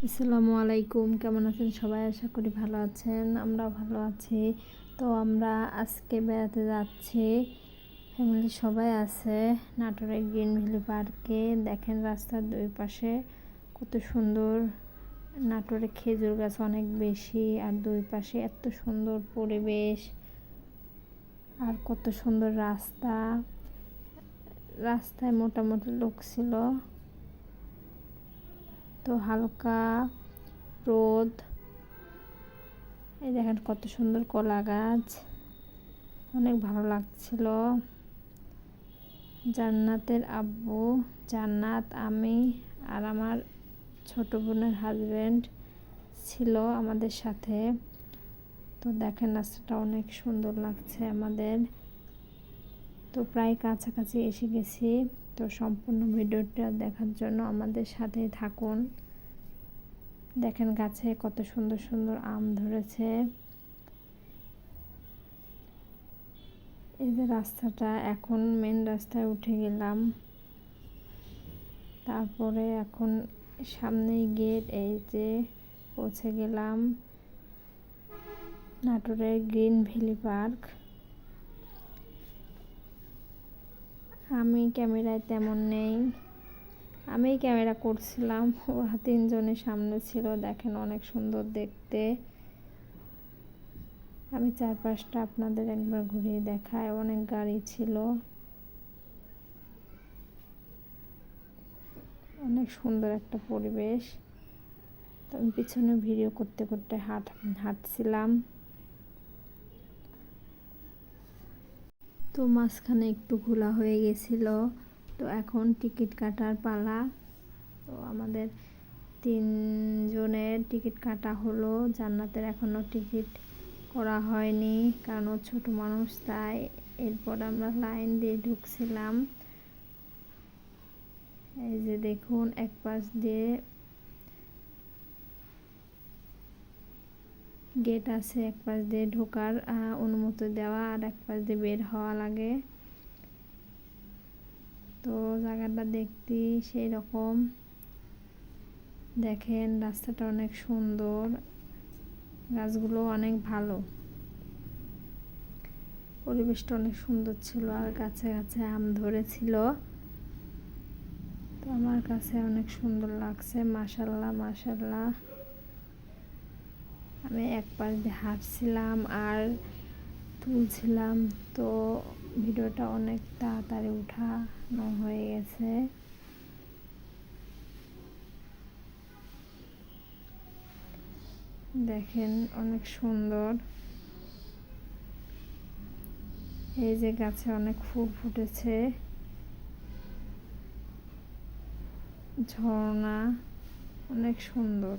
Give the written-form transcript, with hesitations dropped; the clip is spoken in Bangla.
আসসালামু আলাইকুম, কেমন আছেন সবাই? আশা করি ভালো আছেন। আমরাও ভালো আছি। তো আমরা আজকে বেড়াতে যাচ্ছি, ফ্যামিলি সবাই আছে নাটোরের গ্রিন ভ্যালি পার্কে। দেখেন রাস্তার দুই পাশে কত সুন্দর। নাটোরে খেজুর গাছ অনেক বেশি, আর দুই পাশে এত সুন্দর পরিবেশ, আর কত সুন্দর রাস্তা। রাস্তায় মোটামুটি লোক ছিল, তো হালকা রোদ। এই দেখেন কত সুন্দর কলা গাছ, অনেক ভালো লাগছিল। জান্নাতের আব্বু, জান্নাত, আমি আর আমার ছোট বোনের হাজব্যান্ড ছিল আমাদের সাথে। তো দেখেন রাস্তাটা অনেক সুন্দর লাগছে আমাদের। তো প্রায় কাছাকাছি এসে গেছি। তো সম্পূর্ণ ভিডিওটা দেখার জন্য আমাদের সাথেই থাকুন। দেখেন গাছে কত সুন্দর সুন্দর আম ধরেছে। এই যে রাস্তাটা, এখন মেন রাস্তায় উঠে গেলাম। তারপরে এখন সামনেই গেট, এই যে পৌঁছে গেলাম নাটোরের গ্রিন ভ্যালি পার্ক। আমি ক্যামেরায় তেমন নেই, আমি ক্যামেরা করছিলাম, ওরা তিনজনের সামনে ছিল। দেখেন অনেক সুন্দর দেখতে। আমি চারপাশটা আপনাদের একবার ঘুরিয়ে দেখাই। অনেক গাড়ি ছিল, অনেক সুন্দর একটা পরিবেশ। তো আমি পিছনে ভিডিও করতে করতে হাঁটছিলাম। তো মাঝখানে একটু খোলা হয়ে গেছিল। তো এখন টিকিট কাটার পালা। তো আমাদের তিনজনের টিকিট কাটা হলো। জান্নাতের এখনও টিকিট করা হয়নি, কারণ ও ছোটো মানুষ, তাই। এরপর আমরা লাইন দিয়ে ঢুকছিলাম। এই যে দেখুন, এক পাশ দিয়ে গেট আছে, এক পাশ দিয়ে ঢোকার অনুমতি দেওয়া, আর এক পাশ দিয়ে বের হওয়া লাগে। তো জায়গাটা দেখতে সেই রকম। দেখেন রাস্তাটা অনেক সুন্দর, গাছগুলো অনেক ভালো, পরিবেশটা অনেক সুন্দর ছিল, আর গাছে গাছে আম ধরেছিল। তো আমার কাছে অনেক সুন্দর লাগছে। মাশাল্লাহ মাশাল্লাহ। আমি এক পাশ দিয়ে হাঁটছিলাম আর তুলছিলাম। তো ভিডিওটা অনেক তাড়াতাড়ি উঠানো হয়ে গেছে। দেখেন অনেক সুন্দর। এই যে গাছে অনেক ফুল ফুটেছে, ঝর্ণা, অনেক সুন্দর।